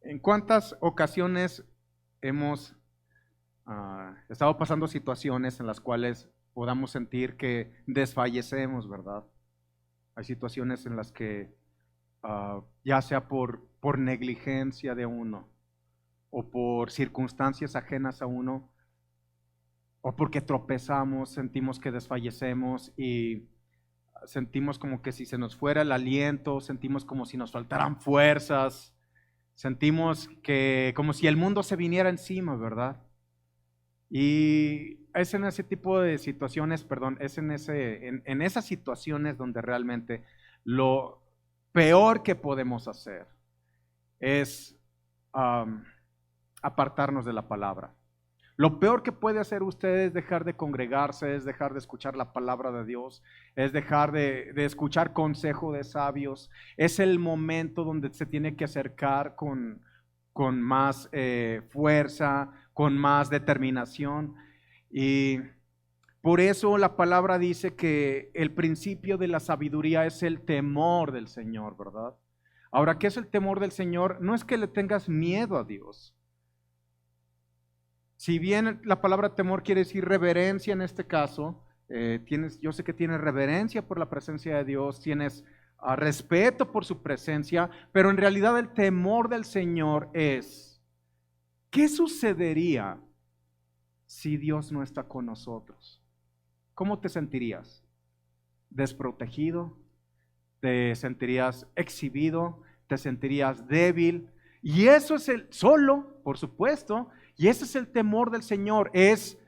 ¿En cuántas ocasiones hemos estado pasando situaciones en las cuales podamos sentir que desfallecemos, verdad? Hay situaciones en las que ya sea por negligencia de uno o por circunstancias ajenas a uno o porque tropezamos, sentimos que desfallecemos y sentimos como que si se nos fuera el aliento, sentimos como si nos faltaran fuerzas, sentimos que como si el mundo se viniera encima, ¿verdad? Y es en ese tipo de situaciones, perdón, es en esas situaciones donde realmente lo peor que podemos hacer es apartarnos de la palabra. Lo peor que puede hacer usted es dejar de congregarse, es dejar de escuchar la palabra de Dios, es dejar de escuchar consejo de sabios. Es el momento donde se tiene que acercar con más fuerza, con más determinación. Y por eso la palabra dice que el principio de la sabiduría es el temor del Señor, ¿verdad? Ahora, ¿qué es el temor del Señor? No es que le tengas miedo a Dios. Si bien la palabra temor quiere decir reverencia en este caso, yo sé que tienes reverencia por la presencia de Dios, tienes respeto por su presencia, pero en realidad el temor del Señor es, ¿qué sucedería si Dios no está con nosotros? ¿Cómo te sentirías? ¿Desprotegido? ¿Te sentirías exhibido? ¿Te sentirías débil? Y eso es solo, por supuesto, y ese es el temor del Señor, es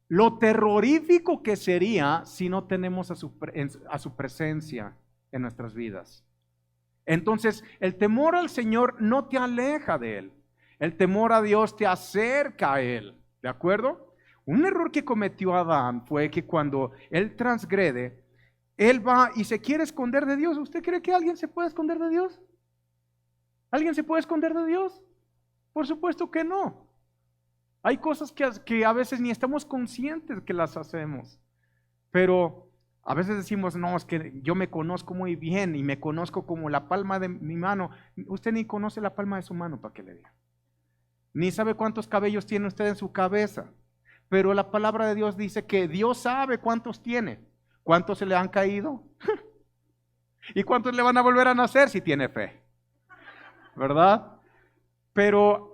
lo terrorífico que sería si no tenemos a su presencia en nuestras vidas. Entonces, el temor al Señor no te aleja de Él, el temor a Dios te acerca a Él, ¿de acuerdo? Un error que cometió Adán fue que cuando él transgrede, él va y se quiere esconder de Dios. ¿Usted cree que alguien se puede esconder de Dios? ¿Alguien se puede esconder de Dios? Por supuesto que no. Hay cosas que a veces ni estamos conscientes que las hacemos, pero a veces decimos, no, es que yo me conozco muy bien y me conozco como la palma de mi mano. Usted ni conoce la palma de su mano, para que le diga. Ni sabe cuántos cabellos tiene usted en su cabeza, pero la palabra de Dios dice que Dios sabe cuántos tiene, cuántos se le han caído y cuántos le van a volver a nacer si tiene fe, ¿verdad? Pero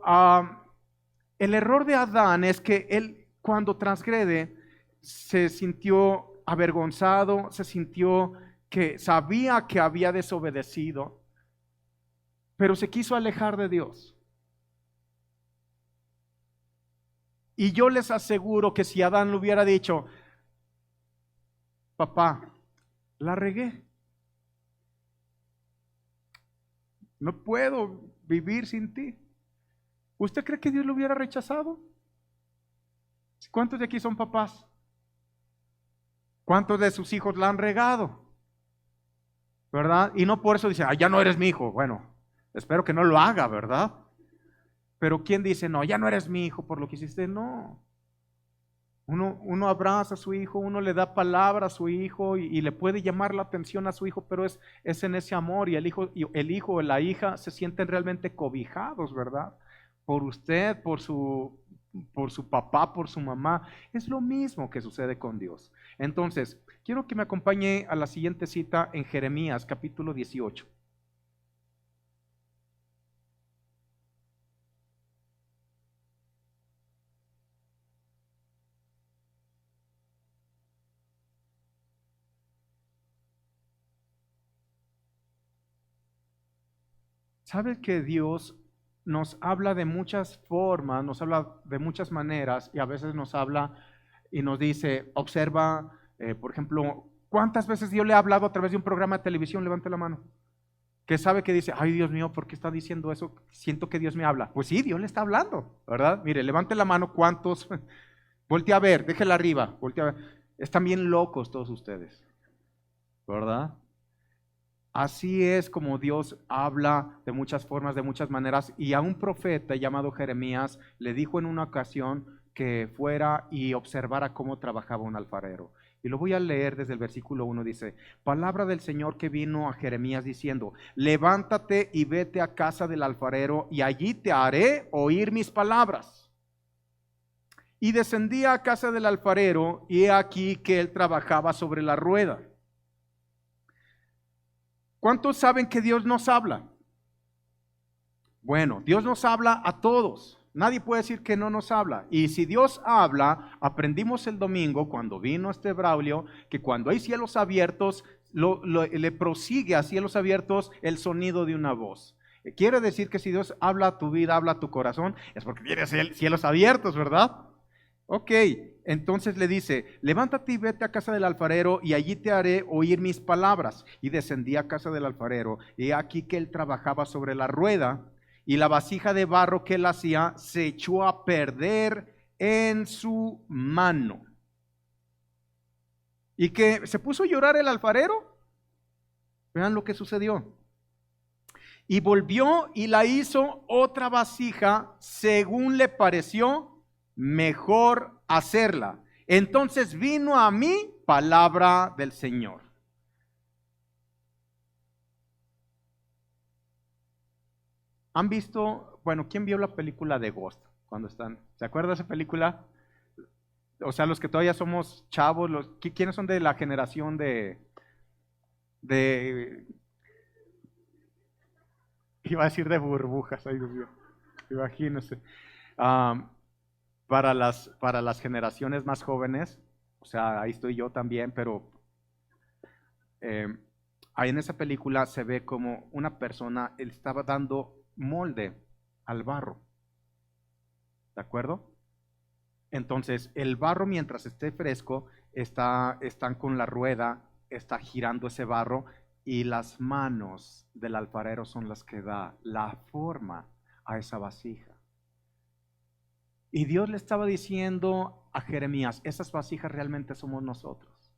el error de Adán es que él cuando transgrede se sintió avergonzado, se sintió que sabía que había desobedecido, pero se quiso alejar de Dios. Y yo les aseguro que si Adán le hubiera dicho, papá, la regué, no puedo vivir sin ti, ¿usted cree que Dios lo hubiera rechazado? ¿Cuántos de aquí son papás? ¿Cuántos de sus hijos la han regado? ¿Verdad? Y no por eso dice, ya no eres mi hijo. Bueno, espero que no lo haga, ¿verdad? Pero ¿quién dice, no, ya no eres mi hijo por lo que hiciste? No. Uno abraza a su hijo, uno le da palabra a su hijo y le puede llamar la atención a su hijo, pero es en ese amor y el hijo o la hija se sienten realmente cobijados, ¿verdad? Por usted, por su papá, por su mamá. Es lo mismo que sucede con Dios. Entonces, quiero que me acompañe a la siguiente cita en Jeremías capítulo 18. ¿Sabe que Dios nos habla de muchas formas, nos habla de muchas maneras y a veces nos habla y nos dice, observa, por ejemplo, ¿cuántas veces Dios le ha hablado a través de un programa de televisión? Levante la mano. Que sabe que dice, ay Dios mío, ¿por qué está diciendo eso? Siento que Dios me habla. Pues sí, Dios le está hablando, ¿verdad? Mire, levante la mano, ¿cuántos? Voltea a ver, déjela arriba, voltea a ver. Están bien locos todos ustedes, ¿verdad? Así es como Dios habla de muchas formas, de muchas maneras, y a un profeta llamado Jeremías le dijo en una ocasión que fuera y observara cómo trabajaba un alfarero. Y lo voy a leer desde el versículo 1, dice, palabra del Señor que vino a Jeremías diciendo, levántate y vete a casa del alfarero y allí te haré oír mis palabras. Y descendí a casa del alfarero y he aquí que él trabajaba sobre la rueda. ¿Cuántos saben que Dios nos habla? Bueno, Dios nos habla a todos. Nadie puede decir que no nos habla. Y si Dios habla, aprendimos el domingo cuando vino este Braulio, que cuando hay cielos abiertos, le prosigue a cielos abiertos el sonido de una voz. Quiere decir que si Dios habla a tu vida, habla a tu corazón, es porque tiene cielos abiertos, ¿verdad? Ok, entonces le dice, levántate y vete a casa del alfarero y allí te haré oír mis palabras. Y descendí a casa del alfarero y aquí que él trabajaba sobre la rueda. Y la vasija de barro que él hacía se echó a perder en su mano. Y que se puso a llorar el alfarero. Vean lo que sucedió. Y volvió y la hizo otra vasija según le pareció mejor hacerla. Entonces vino a mí palabra del Señor. ¿Han visto, bueno, quién vio la película de Ghost? Cuando están, ¿se acuerdan de esa película? O sea, los que todavía somos chavos, ¿quiénes son de la generación iba a decir de burbujas, ay Dios mío, imagínense. Para las generaciones más jóvenes, o sea, ahí estoy yo también, pero ahí en esa película se ve como una persona, él estaba dando molde al barro, ¿de acuerdo? Entonces, el barro mientras esté fresco, están con la rueda, está girando ese barro y las manos del alfarero son las que da la forma a esa vasija. Y Dios le estaba diciendo a Jeremías, esas vasijas realmente somos nosotros.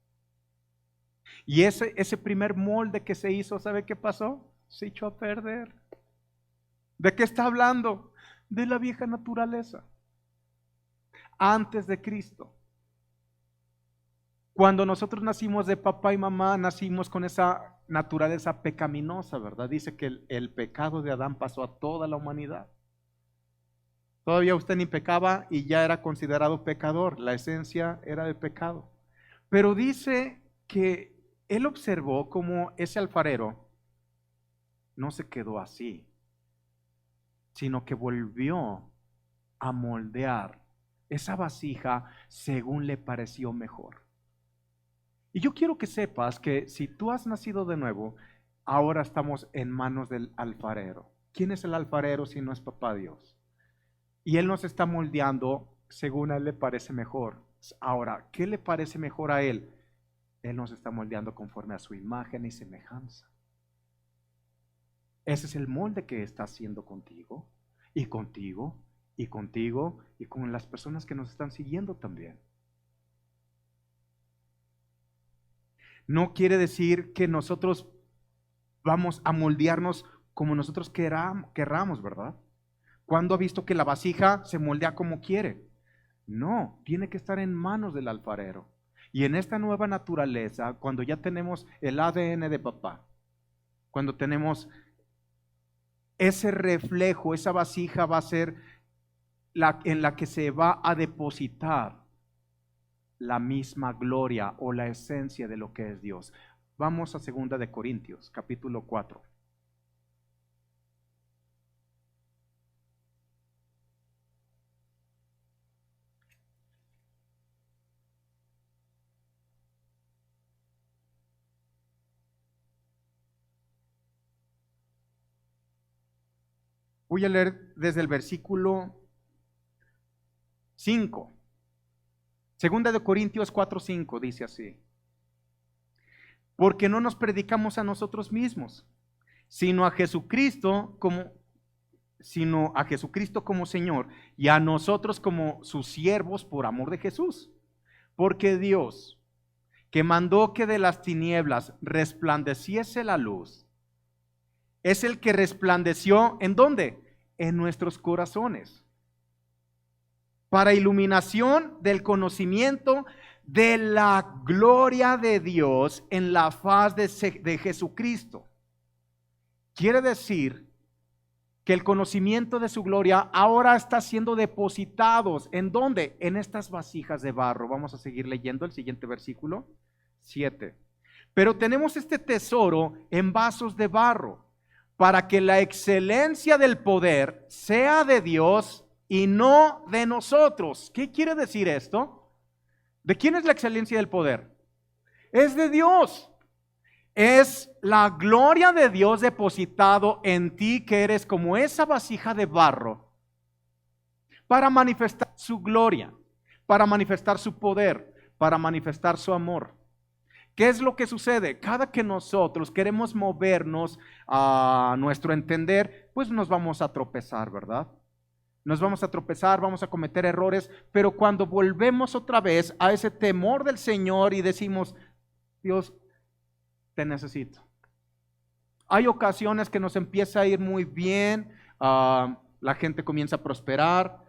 Y ese primer molde que se hizo, ¿sabe qué pasó? Se echó a perder. ¿De qué está hablando? De la vieja naturaleza. Antes de Cristo. Cuando nosotros nacimos de papá y mamá, nacimos con esa naturaleza pecaminosa, ¿verdad? Dice que el pecado de Adán pasó a toda la humanidad. Todavía usted ni pecaba y ya era considerado pecador. La esencia era de pecado. Pero dice que él observó cómo ese alfarero no se quedó así, sino que volvió a moldear esa vasija según le pareció mejor. Y yo quiero que sepas que si tú has nacido de nuevo, ahora estamos en manos del alfarero. ¿Quién es el alfarero si no es papá Dios? Y Él nos está moldeando según a Él le parece mejor. Ahora, ¿qué le parece mejor a Él? Él nos está moldeando conforme a su imagen y semejanza. Ese es el molde que está haciendo contigo, y contigo, y contigo, y con las personas que nos están siguiendo también. No quiere decir que nosotros vamos a moldearnos como nosotros querramos, ¿verdad? ¿Cuándo ha visto que la vasija se moldea como quiere? No, tiene que estar en manos del alfarero. Y en esta nueva naturaleza, cuando ya tenemos el ADN de papá, cuando tenemos ese reflejo, esa vasija va a ser en la que se va a depositar la misma gloria o la esencia de lo que es Dios. Vamos a 2 de Corintios, capítulo 4. Voy a leer desde el versículo 5. 2 de Corintios 4:5 dice así: porque no nos predicamos a nosotros mismos, sino a Jesucristo como Señor, y a nosotros como sus siervos por amor de Jesús. Porque Dios, que mandó que de las tinieblas resplandeciese la luz, es el que resplandeció, ¿en dónde? En nuestros corazones, para iluminación del conocimiento de la gloria de Dios en la faz de Jesucristo. Quiere decir que el conocimiento de su gloria ahora está siendo depositados. ¿En dónde? En estas vasijas de barro. Vamos a seguir leyendo el siguiente versículo 7. Pero tenemos este tesoro en vasos de barro, para que la excelencia del poder sea de Dios y no de nosotros. ¿Qué quiere decir esto? ¿De quién es la excelencia del poder? Es de Dios. Es la gloria de Dios depositado en ti, que eres como esa vasija de barro, para manifestar su gloria, para manifestar su poder, para manifestar su amor. ¿Qué es lo que sucede? Cada que nosotros queremos movernos a nuestro entender, pues nos vamos a tropezar, ¿verdad? Nos vamos a tropezar, vamos a cometer errores, pero cuando volvemos otra vez a ese temor del Señor y decimos, Dios, te necesito. Hay ocasiones que nos empieza a ir muy bien, la gente comienza a prosperar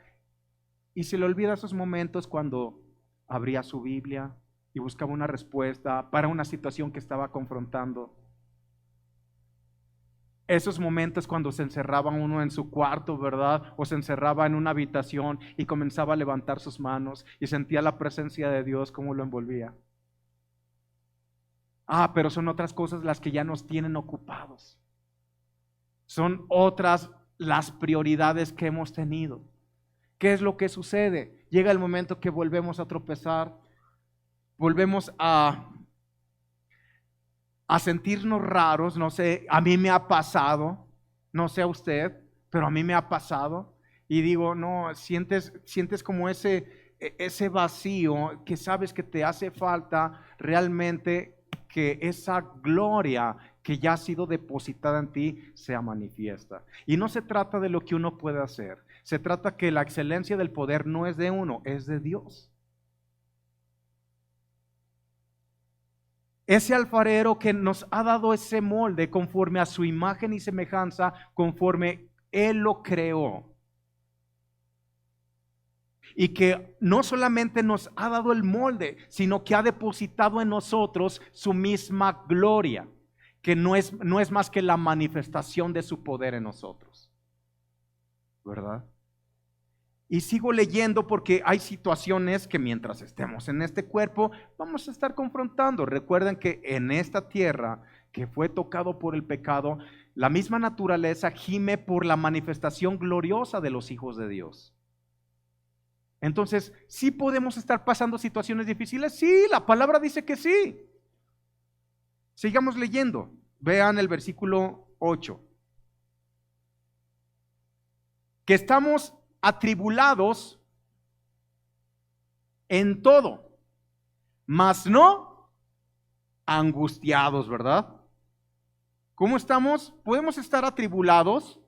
y se le olvida esos momentos cuando abría su Biblia y buscaba una respuesta para una situación que estaba confrontando. Esos momentos cuando se encerraba uno en su cuarto, ¿verdad? O se encerraba en una habitación y comenzaba a levantar sus manos y sentía la presencia de Dios como lo envolvía. Pero son otras cosas las que ya nos tienen ocupados. Son otras las prioridades que hemos tenido. ¿Qué es lo que sucede? Llega el momento que volvemos a tropezar, volvemos a sentirnos raros. No sé, a mí me ha pasado, no sé a usted, pero a mí me ha pasado. Y digo, no, sientes como ese vacío que sabes que te hace falta realmente que esa gloria que ya ha sido depositada en ti sea manifiesta. Y no se trata de lo que uno puede hacer, se trata que la excelencia del poder no es de uno, es de Dios. Ese alfarero que nos ha dado ese molde conforme a su imagen y semejanza, conforme Él lo creó. Y que no solamente nos ha dado el molde, sino que ha depositado en nosotros su misma gloria, que no es más que la manifestación de su poder en nosotros, ¿verdad? Y sigo leyendo porque hay situaciones que mientras estemos en este cuerpo vamos a estar confrontando. Recuerden que en esta tierra que fue tocado por el pecado, la misma naturaleza gime por la manifestación gloriosa de los hijos de Dios. Entonces, ¿sí podemos estar pasando situaciones difíciles? Sí, la palabra dice que sí. Sigamos leyendo. Vean el versículo 8. Que estamos atribulados en todo, mas no angustiados, ¿verdad? ¿Cómo estamos? Podemos estar atribulados,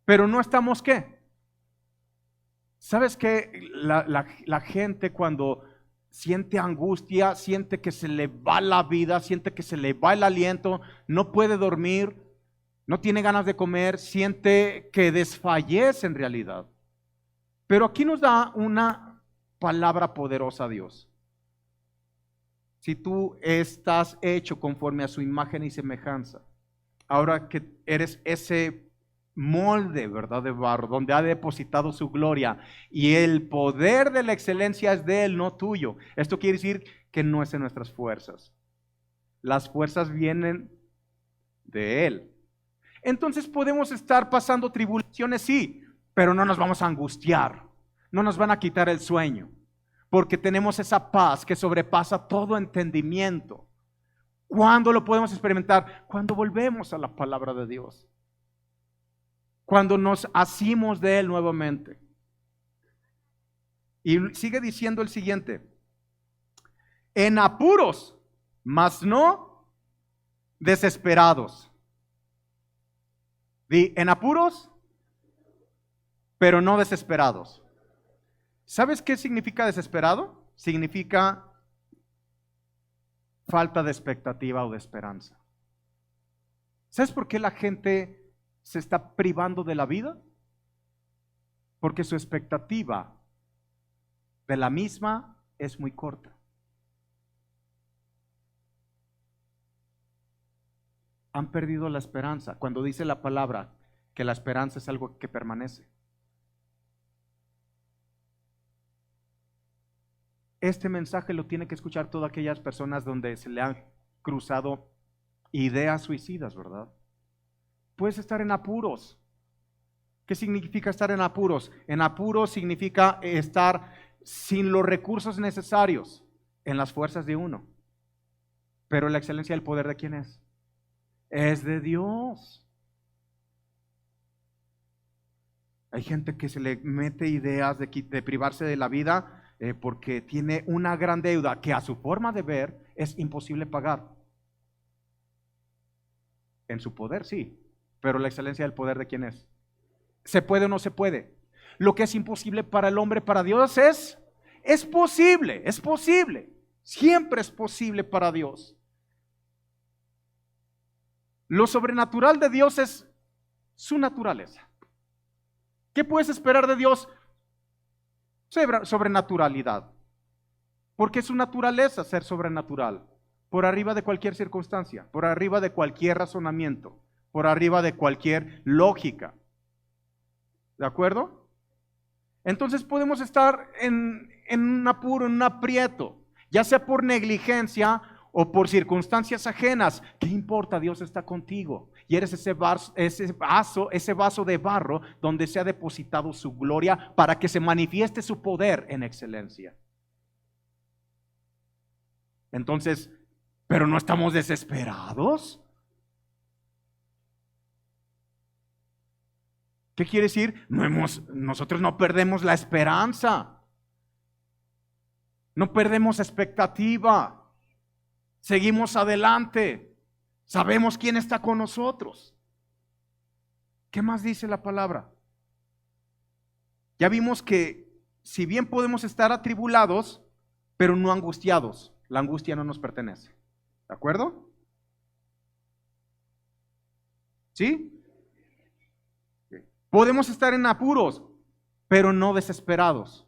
pero no estamos ¿qué? ¿Sabes qué? La gente cuando siente angustia, siente que se le va la vida, siente que se le va el aliento, no puede dormir, no tiene ganas de comer, siente que desfallece en realidad. Pero aquí nos da una palabra poderosa a Dios. Si tú estás hecho conforme a su imagen y semejanza, ahora que eres ese molde, ¿verdad?, de barro, donde ha depositado su gloria y el poder de la excelencia es de Él, no tuyo. Esto quiere decir que no es en nuestras fuerzas. Las fuerzas vienen de Él. Entonces podemos estar pasando tribulaciones, sí, pero no nos vamos a angustiar, no nos van a quitar el sueño, porque tenemos esa paz que sobrepasa todo entendimiento. ¿Cuándo lo podemos experimentar? Cuando volvemos a la palabra de Dios. Cuando nos asimos de Él nuevamente. Y sigue diciendo el siguiente: en apuros, mas no desesperados. En apuros, pero no desesperados. ¿Sabes qué significa desesperado? Significa falta de expectativa o de esperanza. ¿Sabes por qué la gente se está privando de la vida? Porque su expectativa de la misma es muy corta. Han perdido la esperanza. Cuando dice la palabra que la esperanza es algo que permanece. Este mensaje lo tiene que escuchar todas aquellas personas donde se le han cruzado ideas suicidas, ¿verdad? Puedes estar en apuros. ¿Qué significa estar en apuros? En apuros significa estar sin los recursos necesarios en las fuerzas de uno. Pero la excelencia del poder, ¿de quién es? Es de Dios. Hay gente que se le mete ideas de privarse de la vida porque tiene una gran deuda que a su forma de ver es imposible pagar. En su poder sí, pero la excelencia del poder, ¿de quién es? ¿Se puede o no se puede? Lo que es imposible para el hombre, para Dios es posible, es posible. Siempre es posible para Dios. Lo sobrenatural de Dios es su naturaleza. ¿Qué puedes esperar de Dios? Sobrenaturalidad. Porque es su naturaleza ser sobrenatural. Por arriba de cualquier circunstancia, por arriba de cualquier razonamiento, por arriba de cualquier lógica. ¿De acuerdo? Entonces podemos estar en un apuro, en un aprieto, ya sea por negligencia o por circunstancias ajenas. ¿Qué importa? Dios está contigo. Y eres ese vaso de barro donde se ha depositado su gloria para que se manifieste su poder en excelencia. Entonces, ¿pero no estamos desesperados? ¿Qué quiere decir? Nosotros no perdemos la esperanza. No perdemos expectativa. Seguimos adelante. Sabemos quién está con nosotros. ¿Qué más dice la palabra? Ya vimos que si bien podemos estar atribulados, pero no angustiados. La angustia no nos pertenece. ¿De acuerdo? ¿Sí? Podemos estar en apuros, pero no desesperados.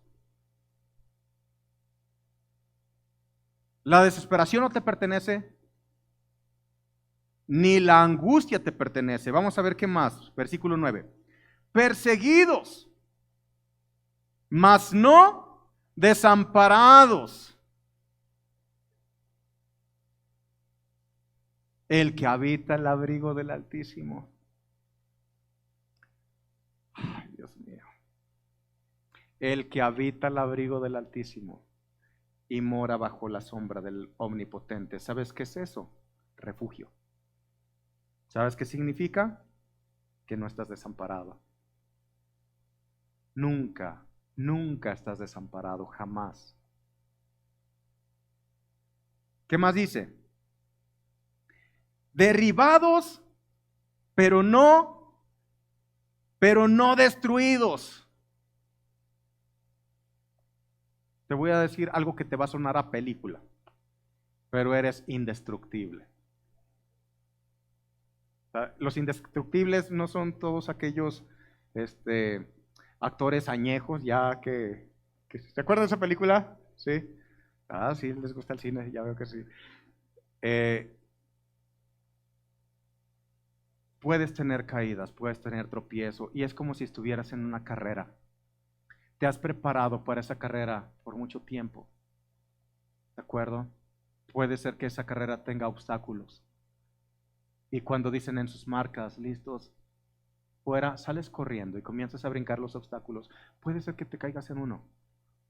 La desesperación no te pertenece, ni la angustia te pertenece. Vamos a ver qué más. Versículo 9. Perseguidos, mas no desamparados. El que habita el abrigo del Altísimo. Ay, Dios mío. El que habita el abrigo del Altísimo y mora bajo la sombra del Omnipotente. ¿Sabes qué es eso? Refugio. ¿Sabes qué significa? Que no estás desamparado. Nunca, nunca estás desamparado, jamás. ¿Qué más dice? Derribados, pero no destruidos. Te voy a decir algo que te va a sonar a película, pero eres indestructible. Los indestructibles no son todos aquellos actores añejos ya que ¿te acuerdas de esa película? Sí. Ah, sí, les gusta el cine, ya veo que sí. Puedes tener caídas, puedes tener tropiezo y es como si estuvieras en una carrera. Te has preparado para esa carrera por mucho tiempo. ¿De acuerdo? Puede ser que esa carrera tenga obstáculos. Y cuando dicen en sus marcas, listos, fuera, sales corriendo y comienzas a brincar los obstáculos. Puede ser que te caigas en uno.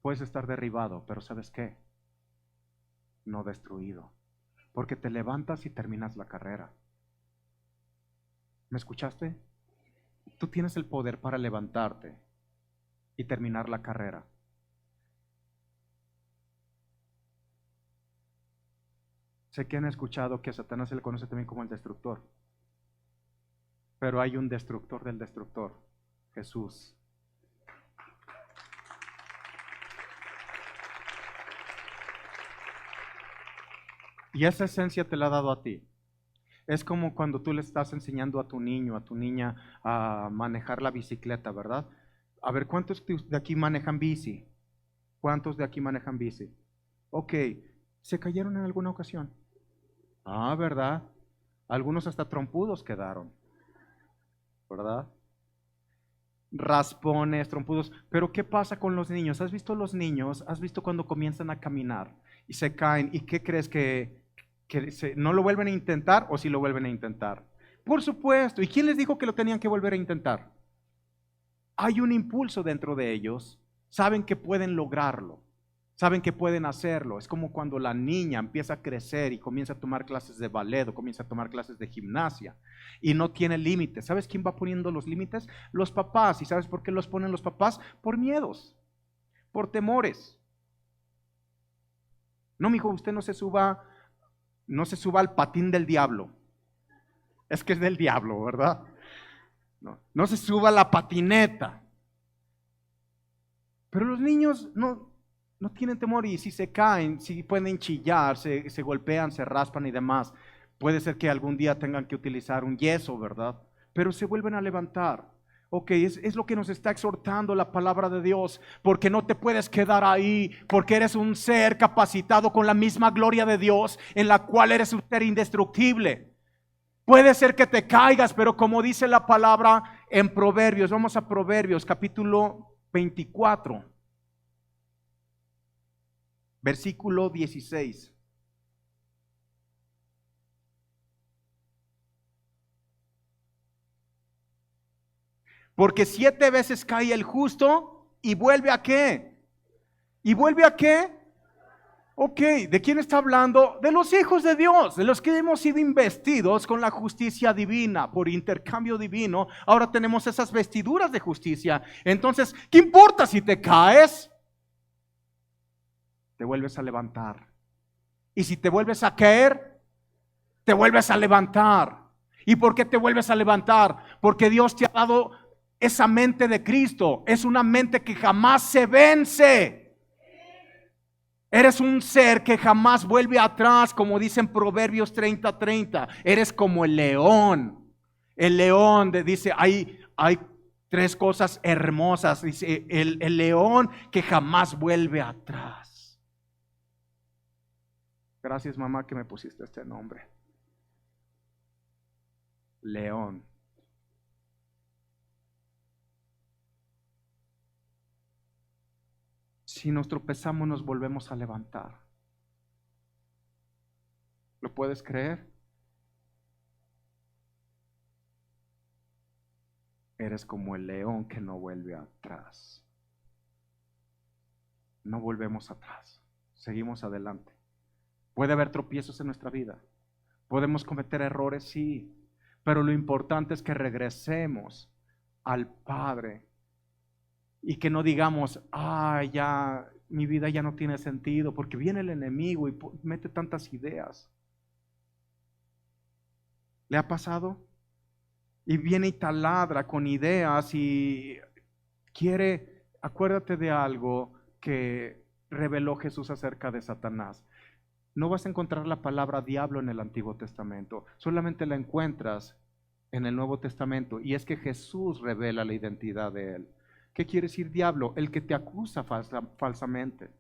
Puedes estar derribado, pero ¿sabes qué? No destruido. Porque te levantas y terminas la carrera. ¿Me escuchaste? Tú tienes el poder para levantarte y terminar la carrera. Sé que han escuchado que a Satanás se le conoce también como el destructor. Pero hay un destructor del destructor, Jesús. Y esa esencia te la ha dado a ti. Es como cuando tú le estás enseñando a tu niño, a tu niña a manejar la bicicleta, ¿verdad? A ver, ¿cuántos de aquí manejan bici? ¿Cuántos de aquí manejan bici? Ok, ¿se cayeron en alguna ocasión? Ah, ¿verdad? Algunos hasta trompudos quedaron, ¿verdad? Raspones, trompudos. Pero ¿qué pasa con los niños? ¿Has visto los niños? ¿Has visto cuando comienzan a caminar y se caen? ¿Y qué crees no lo vuelven a intentar o sí lo vuelven a intentar? Por supuesto. ¿Y quién les dijo que lo tenían que volver a intentar? Hay un impulso dentro de ellos. Saben que pueden lograrlo. Saben que pueden hacerlo. Es como cuando la niña empieza a crecer y comienza a tomar clases de ballet o comienza a tomar clases de gimnasia y no tiene límites. ¿Sabes quién va poniendo los límites? Los papás. ¿Y sabes por qué los ponen los papás? Por miedos, por temores. No, mijo, usted no se suba al patín del diablo. Es que es del diablo, ¿verdad? No se suba a la patineta. Pero los niños no tienen temor y si se caen, si pueden chillar, se golpean, se raspan y demás. Puede ser que algún día tengan que utilizar un yeso, ¿verdad? Pero se vuelven a levantar. Ok, es lo que nos está exhortando la palabra de Dios, porque no te puedes quedar ahí, porque eres un ser capacitado con la misma gloria de Dios, en la cual eres un ser indestructible. Puede ser que te caigas, pero como dice la palabra en Proverbios, vamos a Proverbios capítulo 24, versículo 16. Porque 7 veces cae el justo y vuelve a qué. ¿Y vuelve a qué? Ok, ¿de quién está hablando? De los hijos de Dios, de los que hemos sido investidos con la justicia divina, por intercambio divino. Ahora tenemos esas vestiduras de justicia. Entonces, ¿qué importa si te caes? Te vuelves a levantar. Y si te vuelves a caer, te vuelves a levantar. ¿Y por qué te vuelves a levantar? Porque Dios te ha dado esa mente de Cristo. Es una mente que jamás se vence. Eres un ser que jamás vuelve atrás, como dicen Proverbios 30:30. Eres como el león. El león dice, hay tres cosas hermosas. Dice, el león que jamás vuelve atrás. Gracias, mamá, que me pusiste este nombre. León. Si nos tropezamos, nos volvemos a levantar. ¿Lo puedes creer? Eres como el león que no vuelve atrás. No volvemos atrás. Seguimos adelante. Puede haber tropiezos en nuestra vida. Podemos cometer errores, sí. Pero lo importante es que regresemos al Padre y que no digamos, ya mi vida ya no tiene sentido, porque viene el enemigo y mete tantas ideas. ¿Le ha pasado? Y viene y taladra con ideas y acuérdate de algo que reveló Jesús acerca de Satanás. No vas a encontrar la palabra diablo en el Antiguo Testamento, solamente la encuentras en el Nuevo Testamento, y es que Jesús revela la identidad de él. ¿Qué quiere decir diablo? El que te acusa falsamente.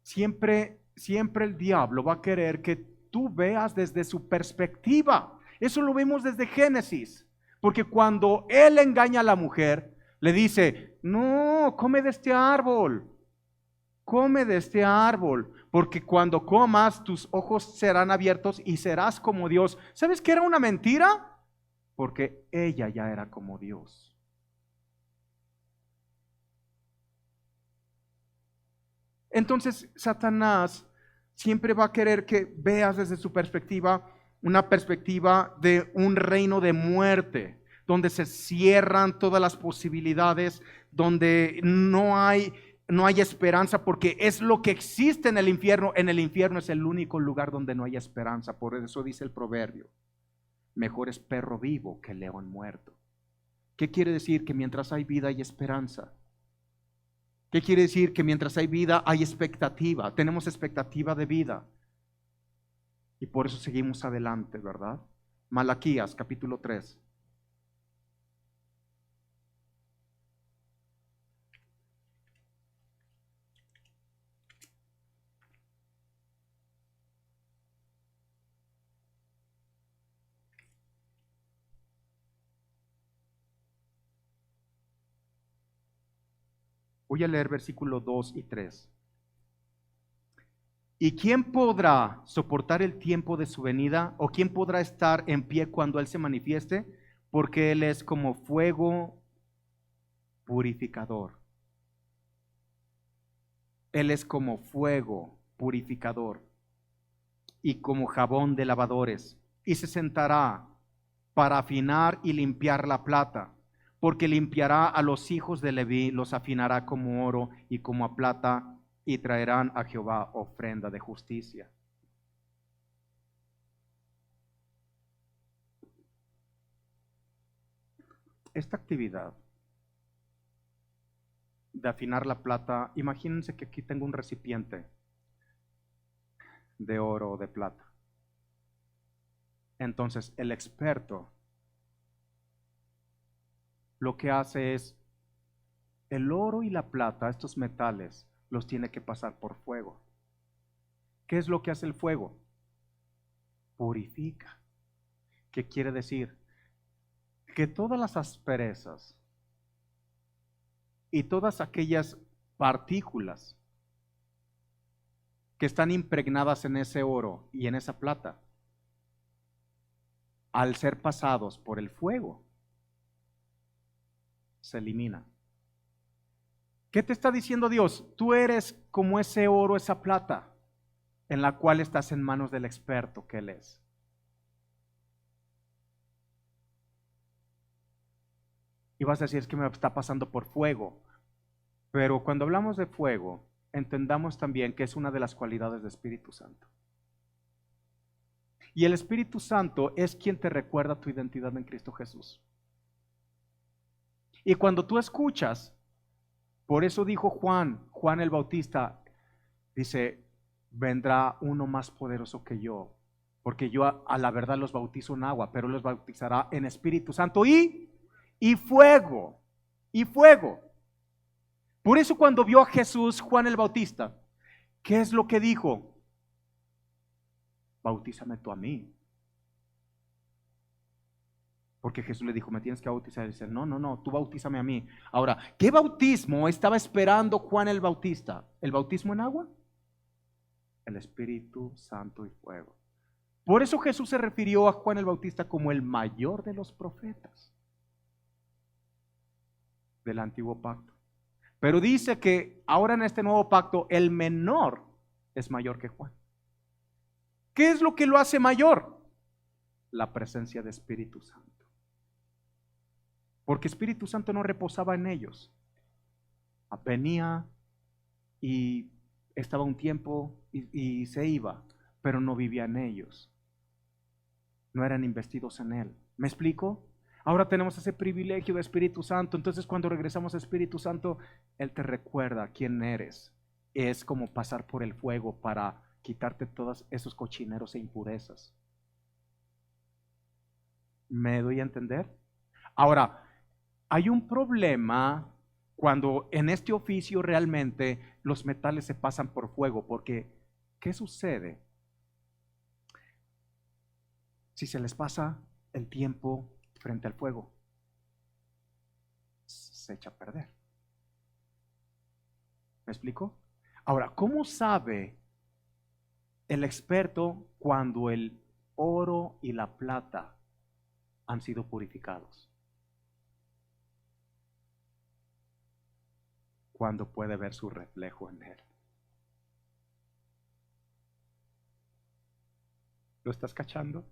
Siempre el diablo va a querer que tú veas desde su perspectiva. Eso lo vemos desde Génesis. Porque cuando él engaña a la mujer, le dice, no, come de este árbol. Come de este árbol, porque cuando comas tus ojos serán abiertos y serás como Dios. ¿Sabes qué era una mentira? Porque ella ya era como Dios. Entonces, Satanás siempre va a querer que veas desde su perspectiva, una perspectiva de un reino de muerte, donde se cierran todas las posibilidades, donde no hay esperanza, porque es lo que existe en el infierno. En el infierno es el único lugar donde no hay esperanza. Por eso dice el proverbio, mejor es perro vivo que león muerto. ¿Qué quiere decir? Que mientras hay vida hay esperanza. ¿Qué quiere decir? Que mientras hay vida hay expectativa, tenemos expectativa de vida. Y por eso seguimos adelante, ¿verdad? Malaquías capítulo 3. Voy a leer versículos 2 y 3. ¿Y quién podrá soportar el tiempo de su venida? ¿O quién podrá estar en pie cuando Él se manifieste? Porque Él es como fuego purificador. Él es como fuego purificador y como jabón de lavadores. Y se sentará para afinar y limpiar la plata, porque limpiará a los hijos de Leví, los afinará como oro y como a plata, y traerán a Jehová ofrenda de justicia. Esta actividad de afinar la plata, imagínense que aquí tengo un recipiente de oro o de plata. Entonces el experto lo que hace es el oro y la plata, estos metales, los tiene que pasar por fuego. ¿Qué es lo que hace el fuego? Purifica. ¿Qué quiere decir? Que todas las asperezas y todas aquellas partículas que están impregnadas en ese oro y en esa plata, al ser pasados por el fuego, se eliminan. ¿Qué te está diciendo Dios? Tú eres como ese oro, esa plata, en la cual estás en manos del experto que Él es. Y vas a decir, es que me está pasando por fuego. Pero cuando hablamos de fuego, entendamos también que es una de las cualidades del Espíritu Santo. Y el Espíritu Santo es quien te recuerda tu identidad en Cristo Jesús. Y cuando tú escuchas, por eso dijo Juan el Bautista, dice, vendrá uno más poderoso que yo, porque yo a la verdad los bautizo en agua, pero los bautizará en Espíritu Santo y fuego, y fuego. Por eso cuando vio a Jesús, Juan el Bautista, ¿qué es lo que dijo? Bautízame tú a mí. Porque Jesús le dijo, me tienes que bautizar. Y dice, no, tú bautízame a mí. Ahora, ¿qué bautismo estaba esperando Juan el Bautista? ¿El bautismo en agua? El Espíritu Santo y fuego. Por eso Jesús se refirió a Juan el Bautista como el mayor de los profetas del antiguo pacto. Pero dice que ahora en este nuevo pacto el menor es mayor que Juan. ¿Qué es lo que lo hace mayor? La presencia de Espíritu Santo. Porque Espíritu Santo no reposaba en ellos. Venía y estaba un tiempo y se iba, pero no vivía en ellos. No eran investidos en Él. ¿Me explico? Ahora tenemos ese privilegio de Espíritu Santo. Entonces cuando regresamos a Espíritu Santo, Él te recuerda quién eres. Es como pasar por el fuego para quitarte todos esos cochineros e impurezas. ¿Me doy a entender? Ahora, hay un problema cuando en este oficio realmente los metales se pasan por fuego, porque ¿qué sucede si se les pasa el tiempo frente al fuego? Se echa a perder. ¿Me explico? Ahora, ¿cómo sabe el experto cuando el oro y la plata han sido purificados? Cuando puede ver su reflejo en él. ¿Lo estás cachando?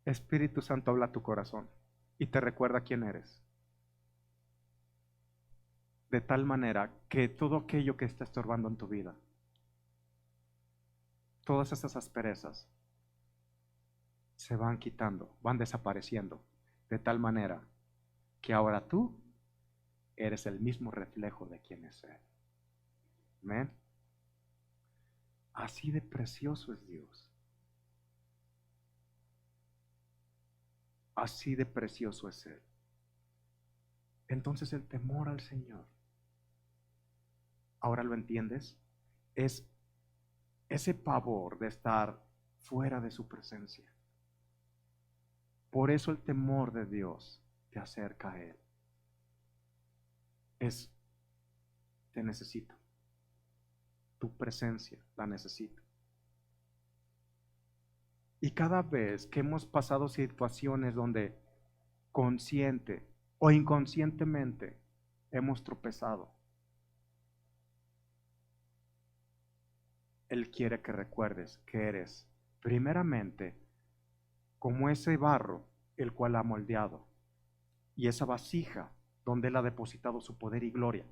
Espíritu Santo habla a tu corazón y te recuerda quién eres. De tal manera que todo aquello que está estorbando en tu vida, todas esas asperezas, se van quitando, van desapareciendo. De tal manera que ahora tú eres el mismo reflejo de quién es Él. Amén. Así de precioso es Dios. Así de precioso es Él. Entonces el temor al Señor, ¿ahora lo entiendes? Es ese pavor de estar fuera de su presencia. Por eso el temor de Dios te acerca a Él. es, te necesito. Tu presencia la necesito. Y cada vez que hemos pasado situaciones donde consciente o inconscientemente hemos tropezado, Él quiere que recuerdes que eres primeramente como ese barro el cual ha moldeado y esa vasija donde Él ha depositado su poder y gloria,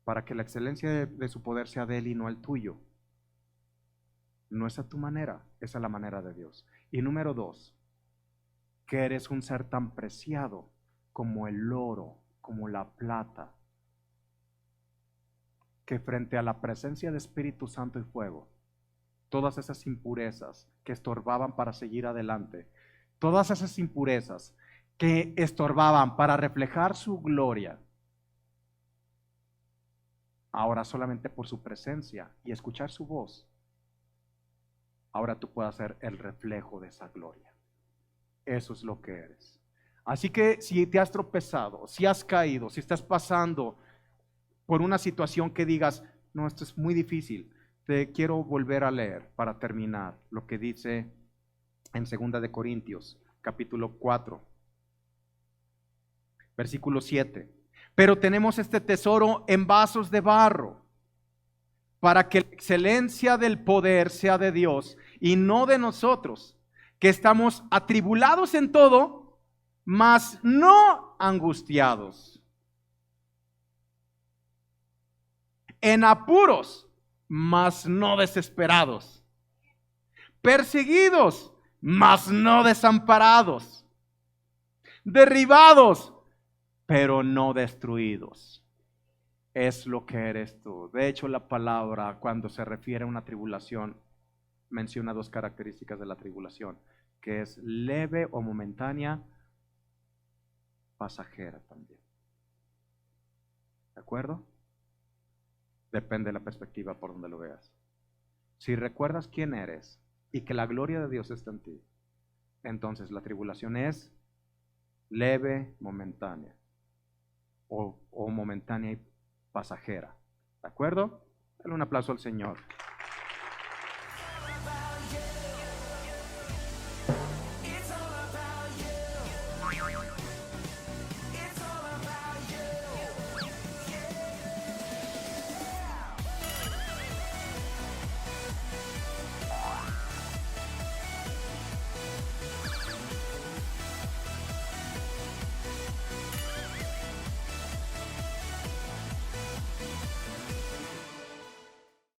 para que la excelencia de su poder sea de Él y no el tuyo. No es a tu manera, es a la manera de Dios. Y número 2, que eres un ser tan preciado como el oro, como la plata, que frente a la presencia de Espíritu Santo y fuego, todas esas impurezas que estorbaban para seguir adelante, todas esas impurezas que estorbaban para reflejar su gloria, ahora solamente por su presencia y escuchar su voz, ahora tú puedes ser el reflejo de esa gloria. Eso es lo que eres. Así que si te has tropezado, si has caído, si estás pasando por una situación que digas, no, esto es muy difícil, te quiero volver a leer para terminar lo que dice en 2 de Corintios, capítulo 4, versículo 7. Pero tenemos este tesoro en vasos de barro, para que la excelencia del poder sea de Dios y no de nosotros, que estamos atribulados en todo, mas no angustiados, en apuros, mas no desesperados, perseguidos, mas no desamparados, derribados, pero no destruidos. Es lo que eres tú. De hecho, la palabra, cuando se refiere a una tribulación, menciona 2 características de la tribulación, que es leve o momentánea, pasajera también. ¿De acuerdo? Depende de la perspectiva por donde lo veas. Si recuerdas quién eres y que la gloria de Dios está en ti, entonces la tribulación es leve, momentánea, o momentánea y pasajera. ¿De acuerdo? Dale un aplauso al Señor.